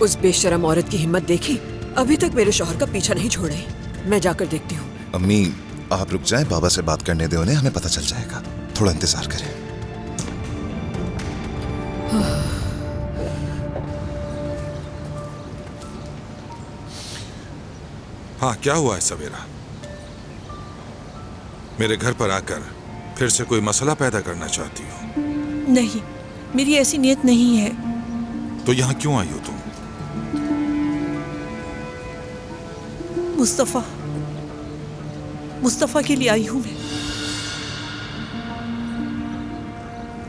उस बेशरम औरत की हिम्मत देखी, अभी तक मेरे शौहर का पीछा नहीं छोड़े। मैं जाकर देखती हूँ। अम्मी आप रुक जाएं, बाबा से बात करने दे उन्हें, हमें पता चल जाएगा। थोड़ा इंतजार करें। हाँ, क्या हुआ है सवेरा? मेरे घर पर आकर फिर से कोई मसला पैदा करना चाहती हो? नहीं, मेरी ऐसी नीयत नहीं है। तो यहाँ क्यों आई हो तुम? मुस्तफा के लिए आई हूं मैं।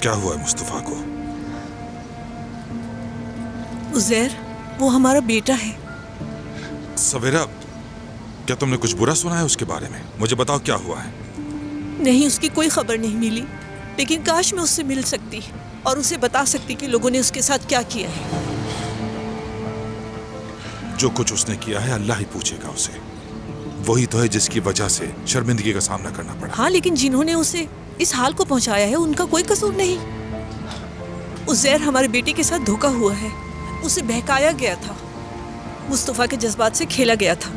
क्या हुआ है मुस्तफा को? उज़ैर, वो हमारा बेटा है। सवेरा, क्या तुमने कुछ बुरा सुना है उसके बारे में? मुझे बताओ क्या हुआ है। नहीं, उसकी कोई खबर नहीं मिली, लेकिन काश मैं उससे मिल सकती और उसे बता सकती कि लोगों ने उसके साथ क्या किया है। जो कुछ उसने किया है अल्लाह ही पूछेगा उसे। वही तो है जिसकी वजह से शर्मिंदगी का सामना करना पड़ा। हाँ, लेकिन जिन्होंने उसे इस हाल को पहुंचाया है उनका कोई कसूर नहीं। उज़ैर, हमारे बेटे के साथ धोखा हुआ है। उसे बहकाया गया था, मुस्तफा के जज्बात से खेला गया था।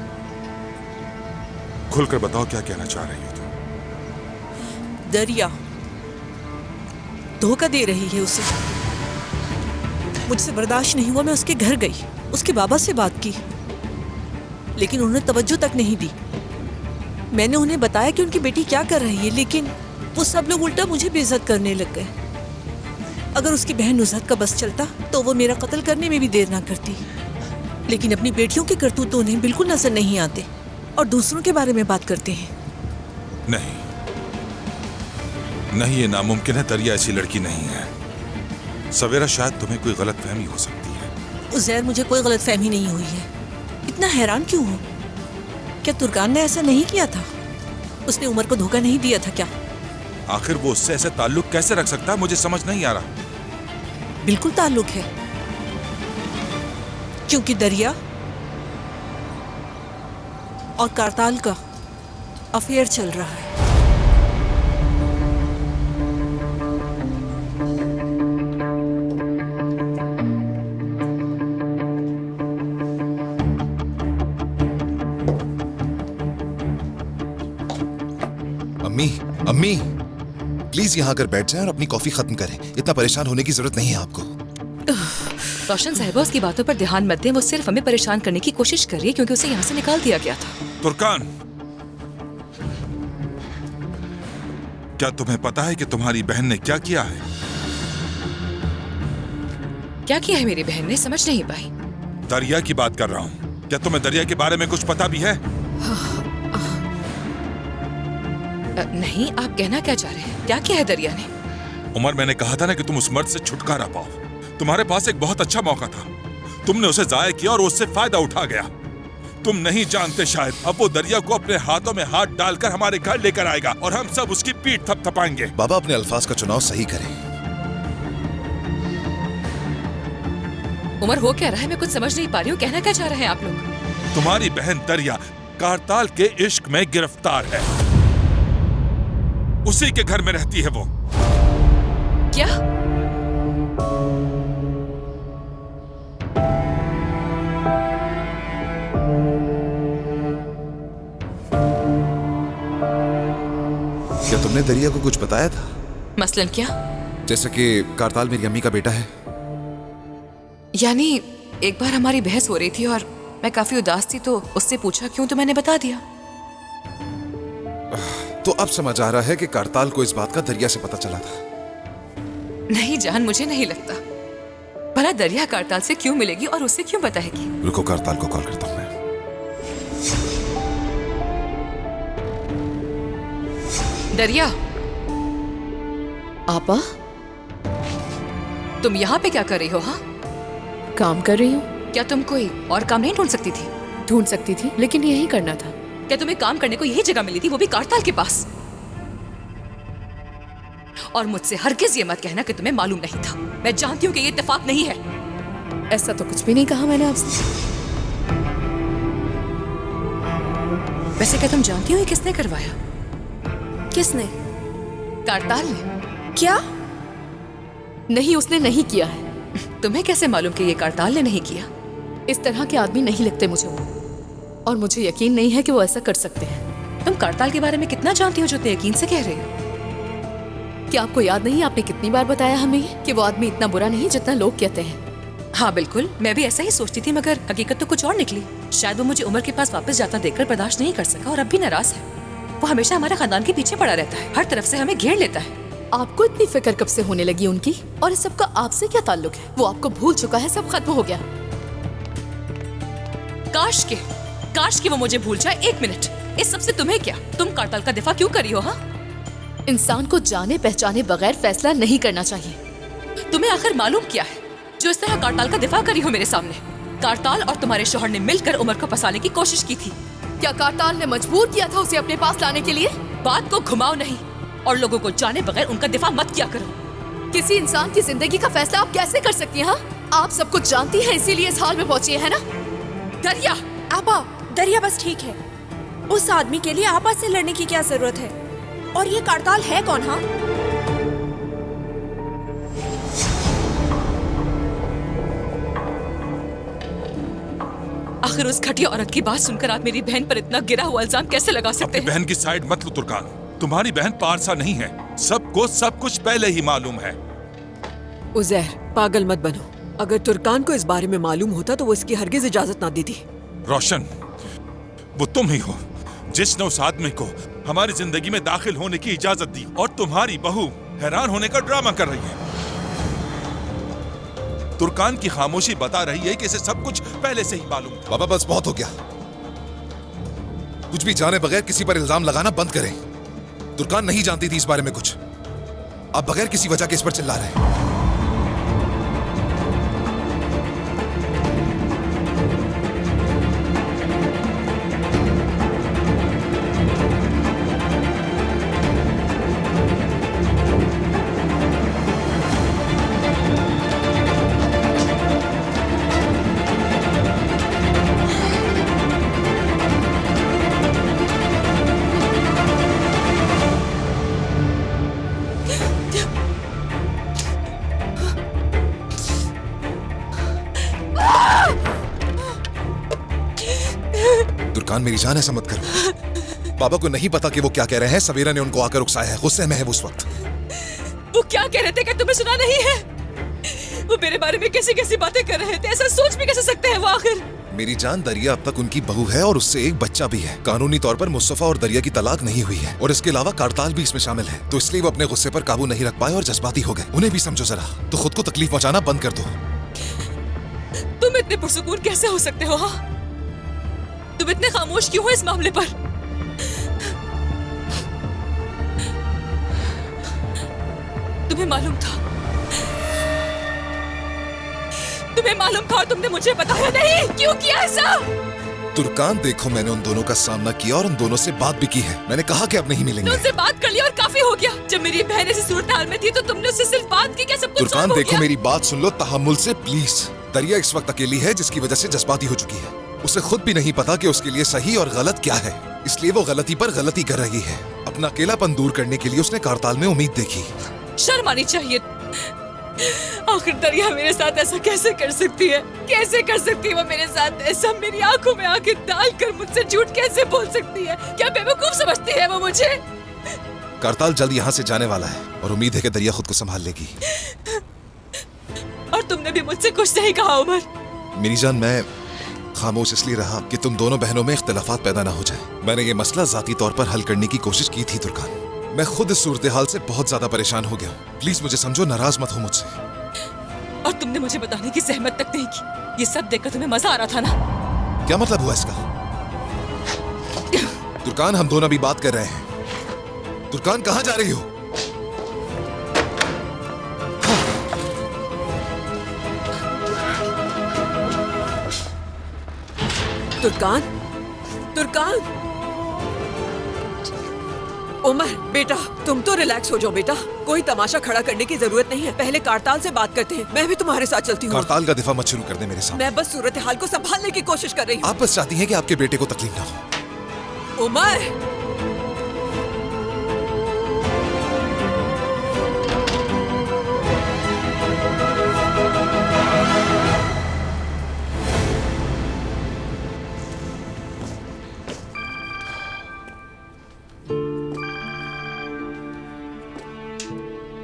खुलकर बताओ क्या कहना चाह रही हो तुम? दरिया धोखा दे रही है उसे। मुझसे बर्दाश्त नहीं हुआ, मैं उसके घर गई, उसके बाबा से बात की, लेकिन उन्होंने तवज्जो तक नहीं दी। मैंने उन्हें बताया कि उनकी बेटी क्या कर रही है, लेकिन वो सब लोग उल्टा मुझे बेइज्जत करने लग गए। अगर उसकी बहन नुज़हत का बस चलता तो वो मेरा कत्ल करने में भी देर ना करती, लेकिन अपनी बेटियों के करतूत तो उन्हें बिल्कुल नजर नहीं आते और दूसरों के बारे में बात करते हैं। नहीं नहीं, ये नामुमकिन है। दरिया ऐसी लड़की नहीं है। सवेरा, शायद तुम्हें कोई गलतफहमी हो सकती है। उज़ैर, मुझे कोई गलतफहमी नहीं हुई है। इतना हैरान क्यों हो? क्या तुर्कान ने ऐसा नहीं किया था? उसने उमर को धोखा नहीं दिया था क्या? आखिर वो उससे ऐसे ताल्लुक कैसे रख सकता है, मुझे समझ नहीं आ रहा। बिल्कुल ताल्लुक है, क्योंकि दरिया और कारताल का अफेयर चल रहा है। अम्मी अम्मी प्लीज यहाँ आकर बैठ जाएं और अपनी कॉफी खत्म करें। इतना परेशान होने की जरूरत नहीं है आपको। रोशन साहिबा उसकी बातों पर ध्यान मत दें। वो सिर्फ हमें परेशान करने की कोशिश कर रही है क्योंकि उसे यहाँ से निकाल दिया गया था। तुर्कान, क्या तुम्हें पता है कि तुम्हारी बहन ने क्या किया है? क्या किया है मेरी बहन ने? समझ नहीं पाई। दरिया की बात कर रहा हूँ। क्या तुम्हें दरिया के बारे में कुछ पता भी है? नहीं, आप कहना क्या चाह रहे हैं? क्या किया है दरिया ने? उमर, मैंने कहा था ना कि तुम उस मर्द से छुटकारा पाओ। तुम्हारे पास एक बहुत अच्छा मौका था, तुमने उसे जाया किया और उससे फायदा उठा गया। तुम नहीं जानते शायद, अब वो दरिया को अपने हाथों में हाथ डालकर हमारे घर लेकर आएगा और हम सब उसकी पीठ थपथपाएंगे। बाबा, अपने अल्फाज का चुनाव सही करें। उमर, हो क्या रहा है? मैं कुछ समझ नहीं पा रही हूँ। कहना क्या चाह रहे हैं आप लोग? तुम्हारी बहन दरिया कारताल के इश्क में गिरफ्तार है। उसी के घर में रहती है वो। क्या? क्या तुमने दरिया को कुछ बताया था? मसलन क्या? जैसे कि कारताल मेरी अम्मी का बेटा है। यानी एक बार हमारी बहस हो रही थी और मैं काफी उदास थी, तो उससे पूछा क्यों, तो मैंने बता दिया। तो अब समझ आ रहा है कि कारताल को इस बात का दरिया से पता चला था। नहीं जान, मुझे नहीं लगता। भला दरिया कारताल से क्यों मिलेगी और उससे क्यों बताएगी? रुको, कारताल को कॉल करता हूँ मैं। दरिया, आपा, तुम यहाँ पे क्या कर रही हो? हाँ, काम कर रही हूँ। क्या तुम कोई और काम नहीं ढूंढ सकती थी? ढूंढ सकती थी, लेकिन यही करना था। क्या तुम्हें काम करने को यही जगह मिली थी, वो भी कारताल के पास? और मुझसे हरगिज ये मत कहना कि तुम्हें मालूम नहीं था। मैं जानती हूँ कि ये इत्तेफाक नहीं है। ऐसा तो कुछ भी नहीं कहा मैंने आपसे। वैसे क्या तुम जानती हो ये किसने करवाया? किसने? कारताल ने। क्या? नहीं, उसने नहीं किया है। तुम्हें कैसे मालूम कि ये कारताल ने नहीं किया? इस तरह के आदमी नहीं लगते मुझे वो, और मुझे यकीन नहीं है कि वो ऐसा कर सकते हैं। तुम करताल के बारे में कितना जानती हो जो इतने यकीन से कह रहे हो? क्या आपको याद नहीं, आपने कितनी बार बताया हमें कि वो आदमी इतना बुरा नहीं जितना लोग कहते हैं। हाँ बिल्कुल, मैं भी ऐसा ही सोचती थी, मगर हकीकत तो कुछ और निकली। शायद वो मुझे उमर के पास वापस जाता देखकर बर्दाश्त नहीं कर सका और अब भी नाराज है। वो हमेशा हमारे खानदान के पीछे पड़ा रहता है, हर तरफ से हमें घेर लेता है। आपको इतनी फिक्र कब से होने लगी उनकी, और इस सब का आपसे क्या ताल्लुक है? वो आपको भूल चुका है, सब खत्म हो गया। काश के वो मुझे भूल जाए। एक मिनट, इस सबसे तुम्हें क्या? तुम करताल का दिफा क्यों करी हो? हाँ, इंसान को जाने पहचाने बगैर फैसला नहीं करना चाहिए। तुम्हें आखिर मालूम क्या है जो इस तरह करताल का दिफा करी हो मेरे सामने? करताल और तुम्हारे शौहर ने मिलकर उमर को फंसाने की कोशिश की थी। क्या करताल ने मजबूर किया था उसे अपने पास लाने के लिए? बात को घुमाओ नहीं और लोगों को जाने बगैर उनका दिफा मत किया करो। किसी इंसान की जिंदगी का फैसला आप कैसे कर सकती हैं? हाँ, आप सब कुछ जानती हैं, इसीलिए इस हाल में पहुंची है ना? दरिया, आपा, दरिया बस ठीक है। उस आदमी के लिए आपस से लड़ने की क्या जरूरत है? और ये करताल है कौन? हाँ, आखिर उस घटिया औरत की बात सुनकर आप मेरी बहन पर इतना गिरा हुआ इल्जाम कैसे लगा सकते अपनी हैं? बहन की साइड मत लो तुर्कान। तुम्हारी बहन पारसा नहीं है, सबको सब कुछ पहले ही मालूम है। उजैर, पागल मत बनो। अगर तुर्कान को इस बारे में मालूम होता तो वो इसकी हरगिज इजाजत ना देती। रोशन, वो तुम ही हो जिसने उस आदमी को हमारी जिंदगी में दाखिल होने की इजाजत दी, और तुम्हारी बहू हैरान होने का ड्रामा कर रही है। तुर्कान की खामोशी बता रही है कि इसे सब कुछ पहले से ही मालूम था। बाबा बस बहुत हो गया। कुछ भी जाने बगैर किसी पर इल्जाम लगाना बंद करें। तुर्कान नहीं जानती थी इस बारे में कुछ, आप बगैर किसी वजह के इस पर चिल्ला रहे हैं। तुर्कान मेरी जान, ऐसा मत करो। बाबा को नहीं पता कि वो क्या कह रहे हैं। सवेरा ने उनको आकर उकसाया है, गुस्से में है वो उस वक्त। वो क्या कह रहे थे कि तुम्हें सुना नहीं है? वो मेरे बारे में कैसी कैसी बातें कर रहे थे, ऐसा सोच भी कैसे सकते हैं वो? आखिर मेरी जान, दरिया अब तक उनकी बहू है और उससे एक बच्चा भी है। कानूनी तौर पर मुस्तफा और दरिया की तलाक नहीं हुई है, और इसके अलावा करताल भी इसमें शामिल है। तो इसलिए वो अपने गुस्से पर काबू नहीं रख पाए और जज्बाती हो गए। उन्हें भी समझो जरा, तो खुद को तकलीफ पहुंचाना बंद कर दो। तुम इतने पुरसुकून कैसे हो सकते हो? हाँ, तुम इतने खामोश क्यों हो इस मामले पर? तुम्हें मालूम था, तुम्हें मालूम था और तुमने मुझे बताया नहीं? क्यों किया ऐसा? तुर्कान देखो, मैंने उन दोनों का सामना किया और उन दोनों से बात भी की है। मैंने कहा कि अब नहीं मिलेंगे। उनसे बात कर लिया और काफी हो गया। जब मेरी बहन ऐसी सूरत हाल में थी तो तुमने उससे सिर्फ बात की, क्या सब कुछ तुर्कान सॉल्व हो देखो, गया? मेरी बात सुन लो तहम्मुल से प्लीज। दरिया इस वक्त अकेली है जिसकी वजह से जज्बाती हो चुकी है। उसे खुद भी नहीं पता कि उसके लिए सही और गलत क्या है, इसलिए वो गलती पर गलती कर रही है। अपना अकेलापन दूर करने के लिए उसने करताल में उम्मीद देखी। शर्म आनी चाहिए। आखिर दरिया मेरे साथ ऐसा कैसे कर सकती है? कैसे कर सकती है वो मेरे साथ ऐसा? मेरी आंखों में आंखें डालकर मुझसे झूठ कैसे बोल सकती है? क्या बेवकूफ समझती है वो मुझे? करताल जल्द यहाँ से जाने वाला है और उम्मीद है कि दरिया खुद को संभाल लेगी। और तुमने भी मुझसे कुछ नहीं कहा उमर। मेरी जान, मैं खामोश इसलिए रहा कि तुम दोनों बहनों में इख्तिलाफात पैदा ना हो जाए। मैंने ये मसला जाती तौर पर हल करने की कोशिश की थी तुर्कान। मैं खुद इस सूरत हाल से बहुत ज्यादा परेशान हो गया हूँ। प्लीज मुझे समझो, नाराज मत हो मुझसे। और तुमने मुझे बताने की जहमत तक नहीं की। ये सब देखकर तुम्हें मजा आ रहा था ना? क्या मतलब हुआ इसका? तुर्कान, हम दोनों अभी बात कर रहे हैं। तुर्कान, कहाँ जा रही हो? तुर्कान, तुर्कान। उमर बेटा, तुम तो रिलैक्स हो जाओ बेटा। कोई तमाशा खड़ा करने की जरूरत नहीं है। पहले करताल से बात करते हैं। मैं भी तुम्हारे साथ चलती हूँ। करताल का दिफा मत शुरू कर दे मेरे सामने। मैं बस सूरत हाल को संभालने की कोशिश कर रही हूँ। आप बस चाहती हैं कि आपके बेटे को तकलीफ ना हो। उमर,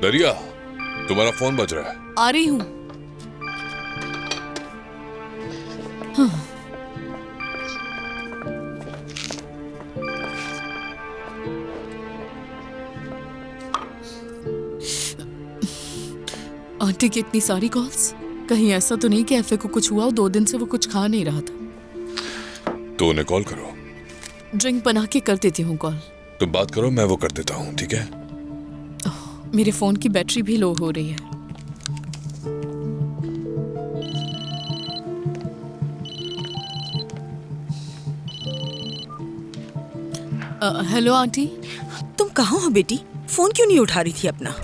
दरिया, तुम्हारा फोन बज रहा है। आ रही हूँ। आंटी की इतनी सारी कॉल्स, कहीं ऐसा तो नहीं कि एफए को कुछ हुआ और 2 दिन से वो कुछ खा नहीं रहा था। तो उन्हें कॉल करो। ड्रिंक बना के कर देती हूँ कॉल। तुम बात करो, मैं वो कर देता हूँ, ठीक है? मेरे फोन की बैटरी भी लो हो रही है। Hello aunty. तुम कहाँ हो बेटी? फोन क्यों नहीं उठा रही थी अपना?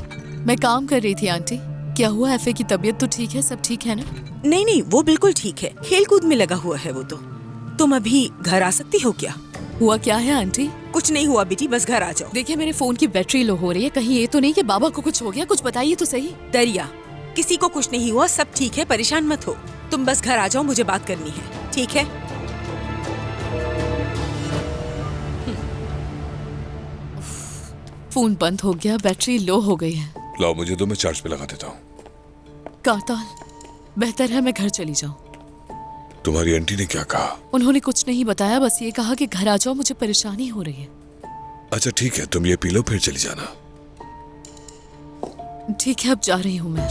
मैं काम कर रही थी आंटी। क्या हुआ, एफए की तबीयत तो ठीक है? सब ठीक है ना? नहीं नहीं, वो बिल्कुल ठीक है, खेल कूद में लगा हुआ है वो तो। तुम अभी घर आ सकती हो क्या? हुआ क्या है आंटी? कुछ नहीं हुआ बेटी, बस घर आ जाओ। देखिए मेरे फोन की बैटरी लो हो रही है, कहीं ये तो नहीं कि बाबा को कुछ हो गया? कुछ बताइए तो सही। दरिया, किसी को कुछ नहीं हुआ, सब ठीक है, परेशान मत हो। तुम बस घर आ जाओ, मुझे बात करनी है, ठीक है? फोन बंद हो गया, बैटरी लो हो गई है। लाओ मुझे दो, मैं चार्ज पे लगा देता हूँ। कारताल, बेहतर है मैं घर चली जाऊँ। तुम्हारी आंटी ने क्या कहा? उन्होंने कुछ नहीं बताया, बस ये कहा कि घर आ जाओ, मुझे परेशानी हो रही है। अच्छा ठीक है, तुम ये पी लो फिर चली जाना। ठीक है, अब जा रही हूँ मैं।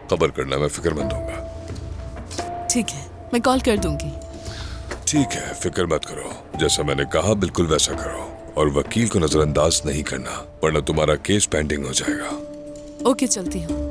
खबर करना, मैं फिक्रमंद होऊंगा। ठीक है, मैं कॉल कर दूंगी। ठीक है, फिक्र मत करो, जैसा मैंने कहा बिल्कुल वैसा करो, और वकील को नजरअंदाज नहीं करना, वरना तुम्हारा केस पेंडिंग हो जाएगा। ओके, चलती हूँ।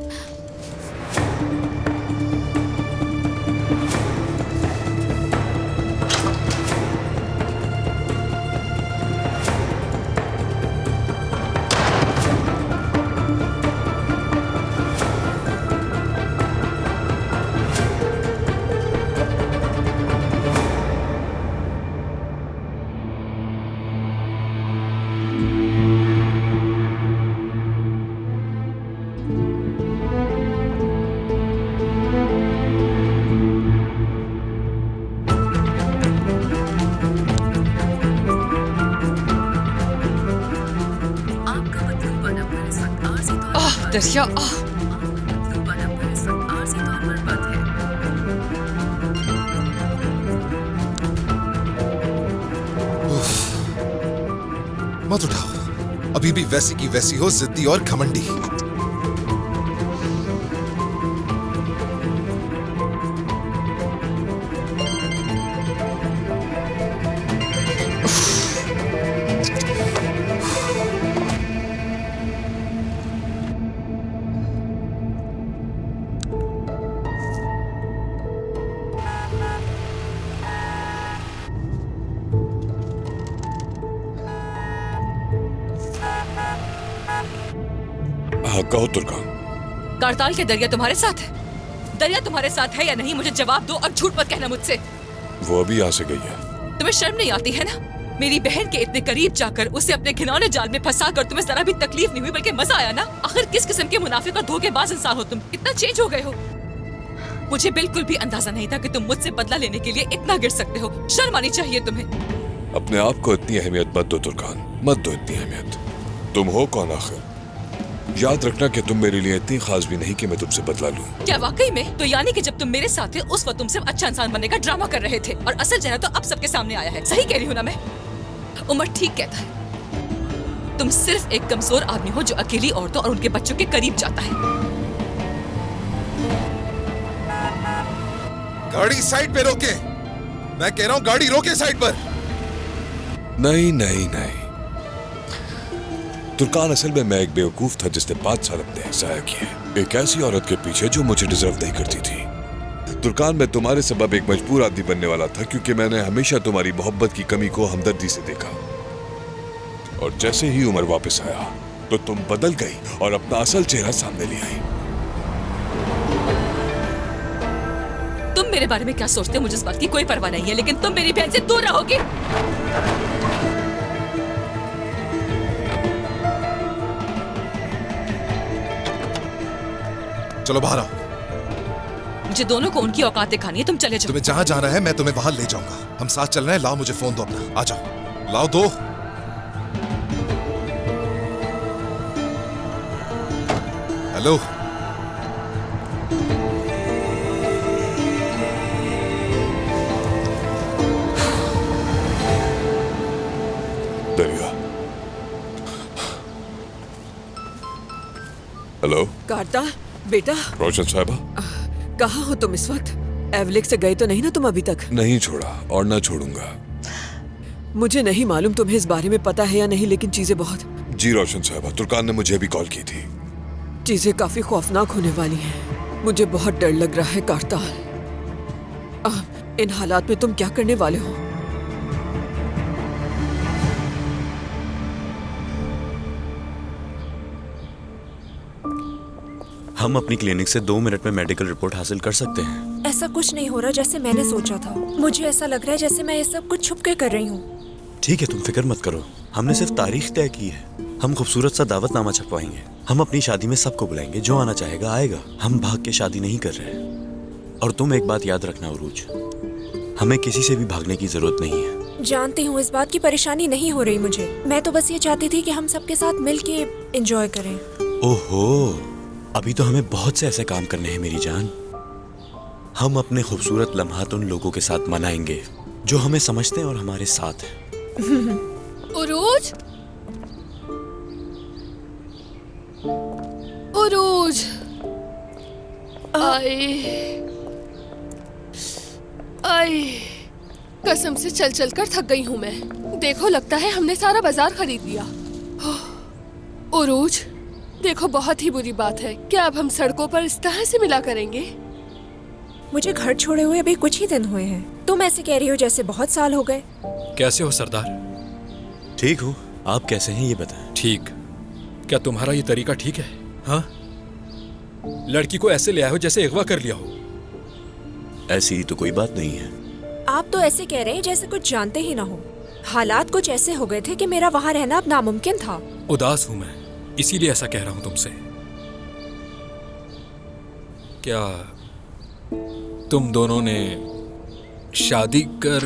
दरिया, मत उठाओ, अभी भी वैसी की वैसी हो, जिद्दी और घमंडी। हाँ कहो तुर्कान। कारताल के दरिया तुम्हारे साथ है? दरिया तुम्हारे साथ है या नहीं, मुझे जवाब दो और झूठ मत कहना मुझसे। वो अभी यहाँ से गई है। तुम्हें शर्म नहीं आती है ना? मेरी बहन के इतने करीब जाकर उसे अपने घिनौने जाल में फंसा कर तुम्हें जरा भी तकलीफ नहीं हुई, बल्कि मजा आया ना? आखिर किस किस्म के मुनाफिक और धोखेबाज इंसान हो तुम? कितना चेंज हो गए हो। मुझे बिल्कुल भी अंदाजा नहीं था कि तुम मुझसे बदला लेने के लिए इतना गिर सकते हो। शर्म आनी चाहिए तुम्हें। अपने आप को इतनी अहमियत मत दो तुर्कान, मत दो इतनी अहमियत। तुम हो कौन आखिर? याद रखना कि तुम मेरे लिए इतनी खास भी नहीं कि मैं तुमसे बदला लूं। क्या वाकई में? तो यानी कि जब तुम मेरे साथ थे उस वक्त तुम सिर्फ अच्छा इंसान बनने का ड्रामा कर रहे थे, और असल चेहरा तो अब सबके सामने आया है। सही कह रही हूँ ना मैं? उमर ठीक कहता है, तुम सिर्फ एक कमजोर आदमी हो जो अकेली औरतों और उनके बच्चों के करीब जाता है। गाड़ी साइड पे रोके, मैं कह रहा हूँ गाड़ी रोके साइड पर। नहीं नहीं नहीं तुर्कान, असल में मैं एक बेवकूफ था जिसने 5 साल अपने ज़ाया किए एक ऐसी औरत के पीछे जो मुझे डिजर्व नहीं करती थी। तुर्कान, मैं तुम्हारे सबब एक मजबूर आदमी बनने वाला था, क्योंकि मैंने हमेशा तुम्हारी मोहब्बत की कमी को हमदर्दी से देखा। और जैसे ही उमर वापस आया तो तुम बदल गई और अपना असल चेहरा सामने ले आई। तुम मेरे बारे में क्या सोचते हो मुझे इस बात की कोई परवाह नहीं है, लेकिन तुम मेरी बहन से दूर रहोगे। चलो बाहर आओ। मुझे दोनों को उनकी औकात दिखानी है। तुम चले जाओ। तुम्हें जहाँ जाना है मैं तुम्हें वहां ले जाऊंगा। हम साथ चल रहे हैं। लाओ मुझे फोन दो अपना। आ जाओ, लाओ दो। हेलो। दरिया। हेलो। कार्ताल बेटा, रोशन साहबा। कहाँ हो तुम इस वक्त? एवलिक से गए तो नहीं ना तुम अभी तक? नहीं छोड़ा और ना छोड़ूंगा। मुझे नहीं मालूम तुम्हें इस बारे में पता है या नहीं, लेकिन चीजें बहुत। जी रोशन साहबा, तुर्कान ने मुझे भी कॉल की थी। चीजें काफी खौफनाक होने वाली हैं। मुझे बहुत डर लग रहा है कार्ताल। इन हालात में तुम क्या करने वाले हो? हम अपनी क्लिनिक से 2 मिनट में मेडिकल रिपोर्ट हासिल कर सकते हैं। ऐसा कुछ नहीं हो रहा जैसे मैंने सोचा था। मुझे ऐसा लग रहा है जैसे मैं ये सब कुछ छुप के कर रही हूँ। ठीक है, तुम फिक्र मत करो। हमने सिर्फ तारीख तय की है। हम खूबसूरत सा दावतनामा छपवाएंगे। हम अपनी शादी में सबको बुलाएंगे। जो आना चाहेगा आएगा। हम भाग के शादी नहीं कर रहे। और तुम एक बात याद रखना उरूज, हमें किसी से भी भागने की जरूरत नहीं है। जानती हूँ इस बात की परेशानी नहीं हो रही मुझे। मैं तो बस ये चाहती थी कि हम सबके साथ मिल के एंजॉय करें। ओहो, अभी तो हमें बहुत से ऐसे काम करने हैं मेरी जान। हम अपने खूबसूरत लम्हात उन लोगों के साथ मनाएंगे जो हमें समझते हैं और हमारे साथ हैं। उरूज, उरूज, आई कसम से चल चल कर थक गई हूँ मैं। देखो, लगता है हमने सारा बाजार खरीद लिया। उरूज, देखो बहुत ही बुरी बात है। क्या अब हम सड़कों पर इस तरह से मिला करेंगे? मुझे घर छोड़े हुए अभी कुछ ही दिन हुए हैं। तुम ऐसे कह रही हो जैसे बहुत साल हो गए। कैसे हो सरदार? ठीक हूँ, आप कैसे हैं ये बताएं। ठीक। क्या तुम्हारा ये तरीका ठीक है? हाँ, लड़की को ऐसे ले आए हो जैसे अगवा कर लिया हो। ऐसी तो कोई बात नहीं है। आप तो ऐसे कह रहे हैं जैसे कुछ जानते ही ना हो। हालात कुछ ऐसे हो गए थे कि मेरा वहाँ रहना अब नामुमकिन था। उदास हूँ मैं, इसीलिए ऐसा कह रहा हूँ तुमसे। क्या तुम दोनों ने शादी कर?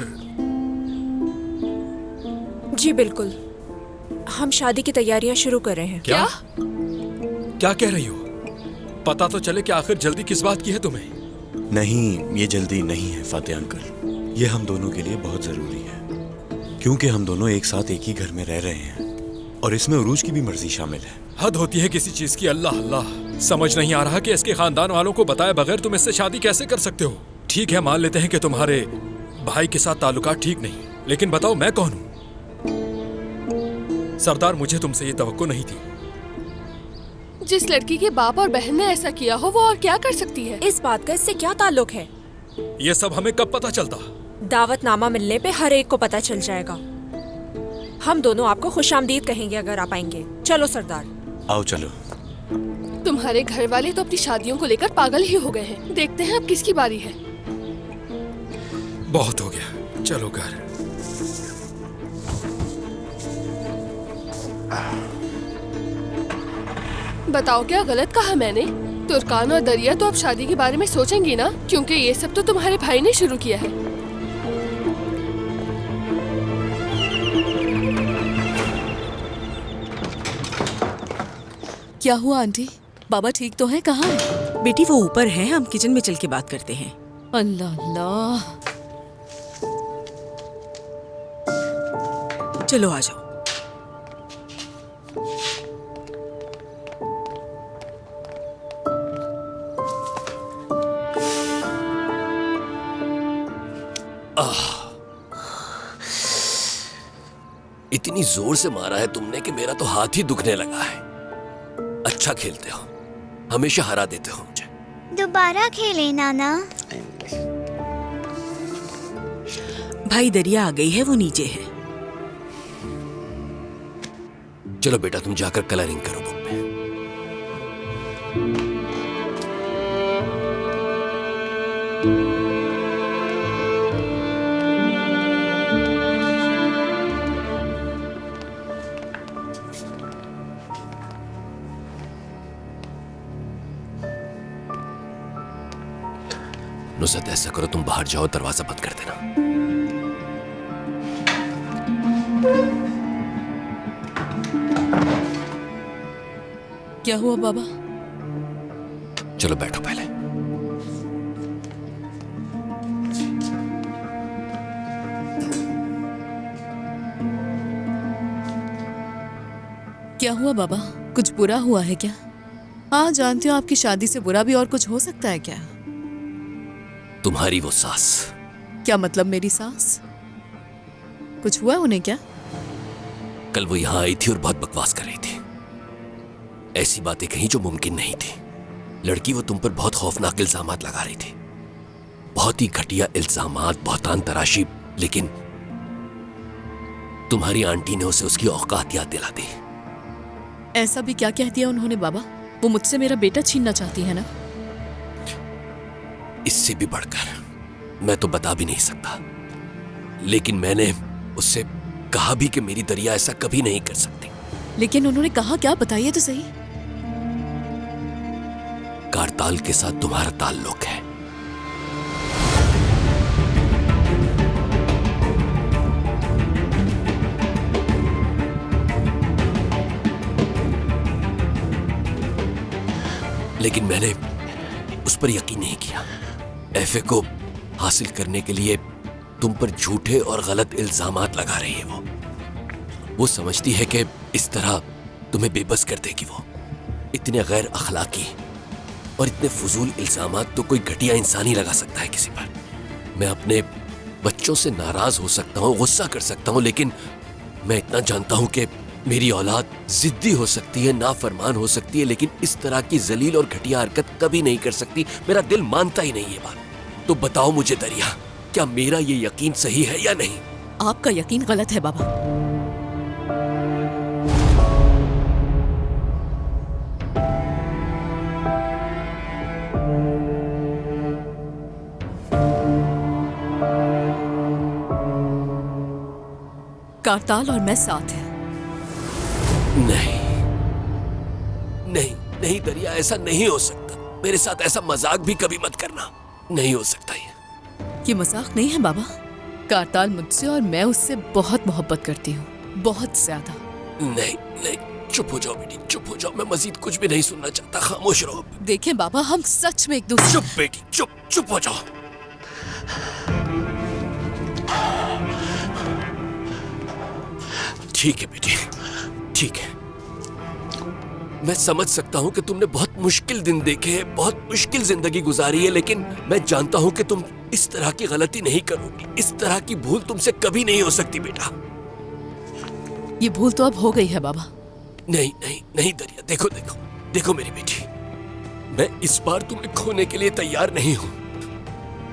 जी बिल्कुल, हम शादी की तैयारियां शुरू कर रहे हैं। क्या? क्या कह रही हो? पता तो चले कि आखिर जल्दी किस बात की है तुम्हें। नहीं, ये जल्दी नहीं है फातिह अंकल। ये हम दोनों के लिए बहुत जरूरी है, क्योंकि हम दोनों एक साथ एक ही घर में रह रहे हैं और इसमें उरूज की भी मर्जी शामिल है। हद होती है किसी चीज की। अल्लाह अल्लाह, समझ नहीं आ रहा कि इसके खानदान वालों को बताए बगैर तुम इससे शादी कैसे कर सकते हो। ठीक है, मान लेते हैं कि तुम्हारे भाई के साथ ताल्लुकात ठीक नहीं, लेकिन बताओ मैं कौन हूँ? सरदार, मुझे तुमसे ये तवक्को नहीं थी। जिस लड़की के बाप और बहन ने ऐसा किया हो वो और क्या कर सकती है? इस बात का इससे क्या ताल्लुक है? ये सब हमें कब पता चलता? दावतनामा मिलने पे हर एक को पता चल जाएगा। हम दोनों आपको खुशामदीद कहेंगे अगर आप आएंगे। चलो सरदार। आओ चलो। तुम्हारे घर वाले तो अपनी शादियों को लेकर पागल ही हो गए हैं। देखते हैं अब किसकी बारी है। बहुत हो गया, चलो घर। बताओ क्या गलत कहा मैंने? तुर्कान और दरिया तो अब शादी के बारे में सोचेंगी ना, क्योंकि ये सब तो तुम्हारे भाई ने शुरू किया है। क्या हुआ आंटी? बाबा ठीक तो है? कहाँ है? बेटी वो ऊपर है, हम किचन में चल के बात करते हैं। अल्लाह अल्लाह। चलो आ जाओ। इतनी जोर से मारा है तुमने कि मेरा तो हाथ ही दुखने लगा है। अच्छा खेलते हो, हमेशा हरा देते हो मुझे। दोबारा खेले नाना। भाई दरिया आ गई है, वो नीचे है। चलो बेटा, तुम जाकर कलरिंग करो बुक में। नुसरत, ऐसा करो, तुम बाहर जाओ, दरवाजा बंद कर देना। क्या हुआ बाबा? चलो बैठो पहले। क्या हुआ बाबा? कुछ बुरा हुआ है क्या? हाँ, जानती हो आपकी शादी से बुरा भी और कुछ हो सकता है क्या? तुम्हारी वो सास। क्या मतलब मेरी सास? कुछ हुआ उन्हें क्या? कल वो यहां आई थी और बहुत बकवास कर रही थी। ऐसी बातें कहीं जो मुमकिन नहीं थी। लड़की वो तुम पर बहुत खौफनाक इल्जामात लगा रही थी, बहुत ही घटिया इल्जामात, बहुतान तराशी। लेकिन तुम्हारी आंटी ने उसे उसकी औकात याद दिला दी। ऐसा भी क्या कह दिया उन्होंने बाबा? वो मुझसे मेरा बेटा छीनना चाहती है ना? इससे भी बढ़कर मैं तो बता भी नहीं सकता, लेकिन मैंने उससे कहा भी कि मेरी दरिया ऐसा कभी नहीं कर सकती। लेकिन उन्होंने कहा क्या? बताइए तो सही। कारताल के साथ तुम्हारा ताल्लुक है। लेकिन मैंने उस पर यकीन नहीं किया। एफए को हासिल करने के लिए तुम पर झूठे और गलत इल्जामात लगा रही है वो समझती है कि इस तरह तुम्हें बेबस कर देगी। वो इतने गैर अखलाकी और इतने फजूल इल्जामात तो कोई घटिया इंसान ही लगा सकता है किसी पर। मैं अपने बच्चों से नाराज हो सकता हूँ, गुस्सा कर सकता हूँ, लेकिन मैं इतना जानता हूँ कि मेरी औलाद जिद्दी हो सकती है, नाफरमान हो सकती है, लेकिन इस तरह की जलील और घटिया हरकत कभी नहीं कर सकती। मेरा दिल मानता ही नहीं ये बात। तो बताओ मुझे दरिया, क्या मेरा ये यकीन सही है या नहीं? आपका यकीन गलत है बाबा। कारताल और मैं साथ हैं। नहीं दरिया, ऐसा नहीं हो सकता। मेरे साथ ऐसा मजाक भी कभी मत करना। नहीं हो सकता ये मजाक नहीं है बाबा। कारताल मुझसे और मैं उससे बहुत मोहब्बत करती हूँ, बहुत ज्यादा। नहीं, चुप हो जाओ बेटी, चुप हो जाओ। मैं मजीद कुछ भी नहीं सुनना चाहता, खामोश रहो। देखें बाबा, हम सच में एक दूसरे। चुप बेटी, चुप हो जाओ। ठीक है बेटी, ठीक है। मैं समझ सकता हूँ कि तुमने बहुत मुश्किल दिन देखे हैं, बहुत मुश्किल जिंदगी गुजारी है, लेकिन मैं जानता हूँ कि तुम इस तरह की गलती नहीं करोगी। इस तरह की भूल तुमसे कभी नहीं हो सकती बेटा। ये भूल तो अब हो गई है बाबा। नहीं दरिया, देखो मेरी बेटी, मैं इस बार तुम्हें खोने के लिए तैयार नहीं हूँ।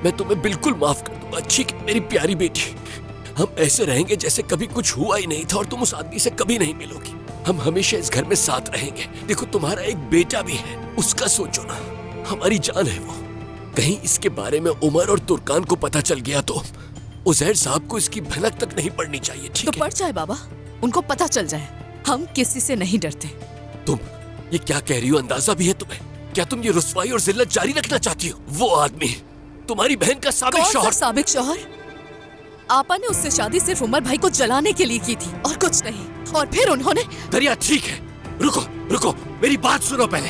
मैं तुम्हें बिल्कुल माफ कर दूंगा, ठीक है मेरी प्यारी बेटी। हम ऐसे रहेंगे जैसे कभी कुछ हुआ ही नहीं था और तुम उस आदमी से कभी नहीं मिलोगी। हम हमेशा इस घर में साथ रहेंगे। देखो तुम्हारा एक बेटा भी है, उसका सोचो ना, हमारी जान है वो। कहीं इसके बारे में उमर और तुर्कान को पता चल गया तो उजैर साहब को इसकी भनक तक नहीं पड़नी चाहिए, ठीक है? तो पड़ जाए बाबा, उनको पता चल जाए। हम किसी से नहीं डरते। तुम ये क्या कह रही हो? अंदाजा भी है तुम्हें? क्या तुम ये रुसवाई और जिल्लत जारी रखना चाहती हो? वो आदमी तुम्हारी बहन का साबिक शौहर। कौन सा साबिक शौहर? आपा ने उससे शादी सिर्फ उमर भाई को जलाने के लिए की थी और कुछ नहीं। और फिर उन्होंने। दरिया ठीक है, रुको, मेरी बात सुनो पहले।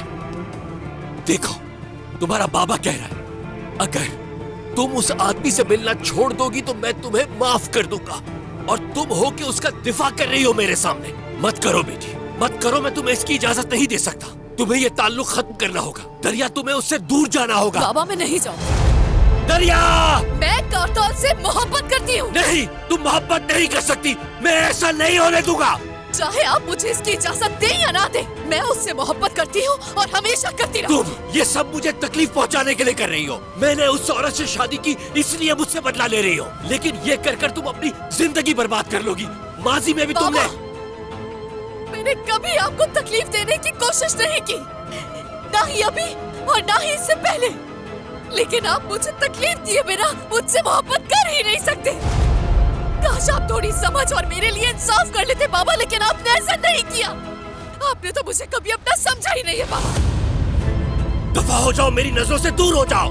देखो तुम्हारा बाबा कह रहा है, अगर तुम उस आदमी से मिलना छोड़ दोगी तो मैं तुम्हें माफ कर दूंगा, और तुम हो कि उसका दिफा कर रही हो मेरे सामने। मत करो बेटी, मत करो। मैं तुम्हें इसकी इजाजत नहीं दे सकता। तुम्हें ये ताल्लुक खत्म करना होगा दरिया, तुम्हें उससे दूर जाना होगा। बाबा मैं नहीं जाऊंगा। दरिया, मैं कारताल से मोहब्बत करती हूँ। नहीं, तुम मोहब्बत नहीं कर सकती। मैं ऐसा नहीं होने दूंगा। चाहे आप मुझे इसकी इजाजत दें या ना दें, मैं उससे मोहब्बत करती हूँ और हमेशा करती रहूंगी। तुम ये सब मुझे तकलीफ पहुंचाने के लिए कर रही हो। मैंने उस औरत से शादी की इसलिए मुझसे बदला ले रही हो, लेकिन ये कर तुम अपनी जिंदगी बर्बाद कर लोगी। माजी में भी तुमने। मैंने कभी आपको तकलीफ देने की कोशिश नहीं की, ना ही अभी और ना ही इससे पहले, लेकिन आप मुझे तकलीफ दिए बिना मुझसे मोहब्बत कर ही नहीं सकते। काश आप थोड़ी समझ और मेरे लिए इंसाफ कर लेते बाबा, लेकिन आपने ऐसा नहीं किया। आपने तो मुझे कभी अपना समझा ही नहीं है बाबा। दफा हो जाओ, मेरी नजरों से दूर हो जाओ।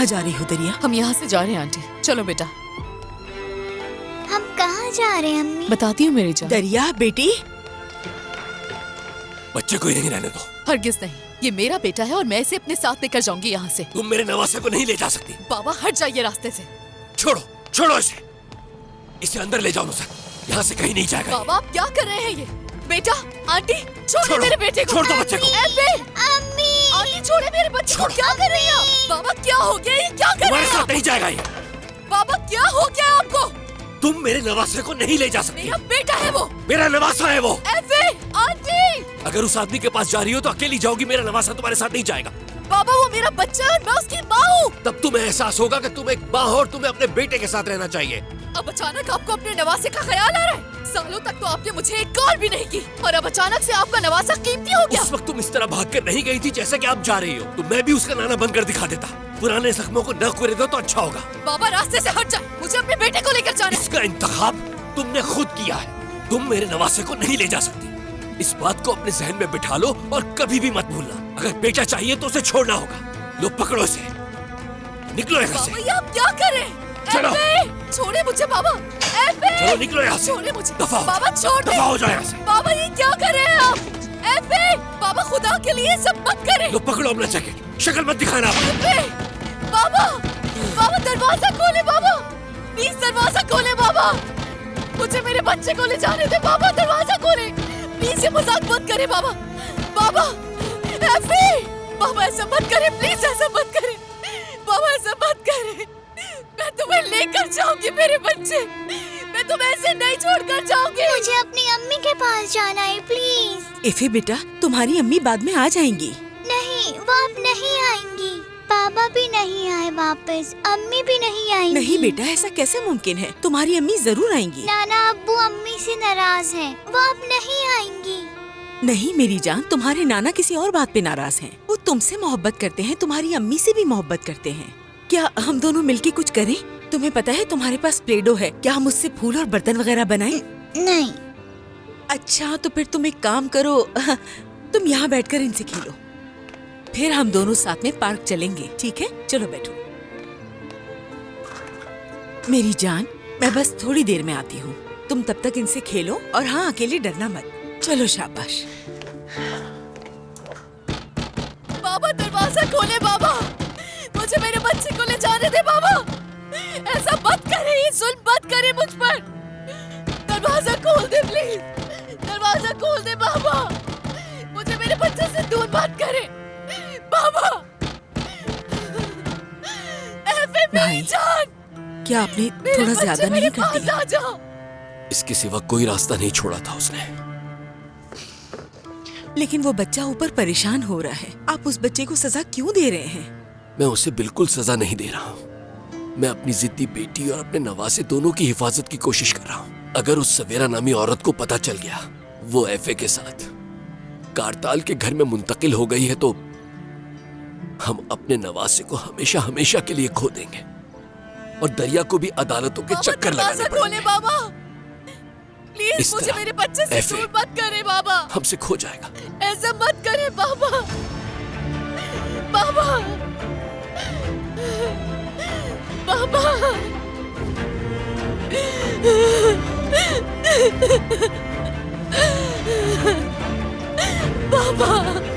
कहाँ जा रही हो दरिया? हम यहाँ से जा रहे हैं आंटी, चलो बेटा। हम कहाँ जा रहे हैं अम्मी? बताती हूँ मेरी जान। दरिया बेटी, बच्चे को यहीं रहने दो। हरगिज नहीं, ये मेरा बेटा है और मैं इसे अपने साथ लेकर जाऊंगी यहाँ से। तुम मेरे नवासे को नहीं ले जा सकती। बाबा हट जाइए रास्ते से। छोड़ो छोड़ो इसे, इसे अंदर ले जाओ नुसरत, यहाँ से कहीं नहीं जाएगा। बाबा आप क्या कर रहे हैं ये? बेटा, आंटी छोड़ो मेरे बेटे को। छोड़ दो बच्चे को। अम्मी आंटी छोड़े मेरे बच्चे को। क्या कर रही हैं? बाबा क्या हो गया? ये क्या कर रहे तुम्हारे हैं? साथ नहीं जाएगा ये। बाबा क्या हो गया आपको? तुम मेरे नवासे को नहीं ले जा सकती। मेरा बेटा है वो, मेरा नवासा है वो। आंटी अगर उस आदमी के पास जा रही हो तो अकेली जाओगी, मेरा नवासा तुम्हारे साथ नहीं जाएगा। बाबा वो मेरा बच्चा है, मैं उसकी माँ हूँ। तब तुम्हें एहसास होगा कि तुम एक माँ हो और तुम्हें अपने बेटे के साथ रहना चाहिए। अब अचानक आपको अपने नवासे का ख्याल आ रहा है? सालों तक तो आपने मुझे एक कॉल भी नहीं की और अब अचानक से आपका नवासा कीमती हो गया। उस वक्त तुम इस तरह भाग कर नहीं गई थी जैसे कि आप जा रही हो, तो मैं भी उसका नाना बनकर दिखा देता। पुराने जख्मों को न कुरेदो तो अच्छा होगा। बाबा रास्ते से हट जाए, मुझे अपने बेटे को लेकर जाना है। इसका इंतखाब तुमने खुद किया है। तुम मेरे नवासे को नहीं ले जा सकती। इस बात को अपने जहन में बिठा लो और कभी भी मत भूलना। अगर बेटा चाहिए तो उसे छोड़ना होगा। लो पकड़ो इसे, निकलो यहाँ से। बाबा ये आप क्या कर रहे हैं? चलो। छोड़े मुझे बाबा। चलो निकलो यहाँ से। छोड़े मुझे। दफा हो। बाबा छोड़ दे। दफा हो जाओ यहाँ से। बाबा ये क्या कर रहे हैं आप? बाबा खुदा के लिए सब मत करें। लो पकड़ो अपना जैकेट, शक्ल मत दिखाना। बाबा बाबा दरवाजा खोले बाबा, प्लीज दरवाजा खोले बाबा, मुझे मेरे बच्चे को ले जाने दे बाबा, दरवाजा खोले प्लीज, ये मजाक मत करे बाबा। बाबा बाबा ऐसा मत करे प्लीज, ऐसा मत करे बाबा, ऐसा मत करे। मैं तुम्हें लेकर जाऊंगी मेरे बच्चे, मैं तुम्हें ऐसे नहीं छोड़कर जाऊंगी। मुझे अपनी अम्मी के पास जाना है प्लीज। एफे बेटा, तुम्हारी अम्मी बाद में आ जाएंगी। नहीं, वो अब नहीं आएंगी। पापा भी नहीं आए वापस, अम्मी भी नहीं आएंगी। नहीं बेटा, ऐसा कैसे मुमकिन है? तुम्हारी अम्मी जरूर आएंगी। नाना अब्बू अम्मी से नाराज हैं, वो अब नहीं आएंगी। नहीं मेरी जान, तुम्हारे नाना किसी और बात पे नाराज हैं। वो तुमसे मोहब्बत करते हैं, तुम्हारी अम्मी से भी मोहब्बत करते हैं। क्या हम दोनों मिलके कुछ करें? तुम्हें पता है तुम्हारे पास प्लेडो है, क्या हम उससे फूल और बर्तन वगैरह बनाएं? नहीं। अच्छा तो फिर तुम एक काम करो, तुम यहाँ बैठकर इनसे खेलो, फिर हम दोनों साथ में पार्क चलेंगे, ठीक है? चलो बैठो। मेरी जान, मैं बस थोड़ी देर में आती हूँ, तुम तब तक इनसे खेलो और हाँ अकेले डरना मत। चलो शाबाश। बाबा दरवाजा खोले बाबा, मुझे मेरे बच्चे को ले जाने दे बाबा, ऐसा मत करे, ये जुल्म मत करे मुझ पर। दरवाजा खोल दे प्लीज, दरवाजा खोल दे बाबा, मुझे मेरे बच्चे से दूर मत करे बाबा। भाई, क्या आपने थोड़ा ज्यादा नहीं कर दिया? इसके सिवा कोई रास्ता नहीं छोड़ा था उसने। लेकिन वो बच्चा ऊपर परेशान हो रहा है, आप उस बच्चे को सजा क्यों दे रहे हैं? मैं उसे बिल्कुल सजा नहीं दे रहा हूँ। मैं अपनी जिद्दी बेटी और अपने नवासे दोनों की हिफाजत की कोशिश कर रहा हूँ। अगर उस सवेरा नामी औरत को पता चल गया वो एफए के साथ कारताल के घर में मुंतकिल हो गई है तो हम अपने नवासे को हमेशा हमेशा के लिए खो देंगे और दरिया को भी अदालतों के चक्कर लगाने पड़ेंगे। बाबा प्लीज इस मुझे तरह मेरे बच्चे से एफए दूर मत करे बाबा, हमसे खो जाएगा। ऐसा मत करे बाबा। बाबा बाबा बाबा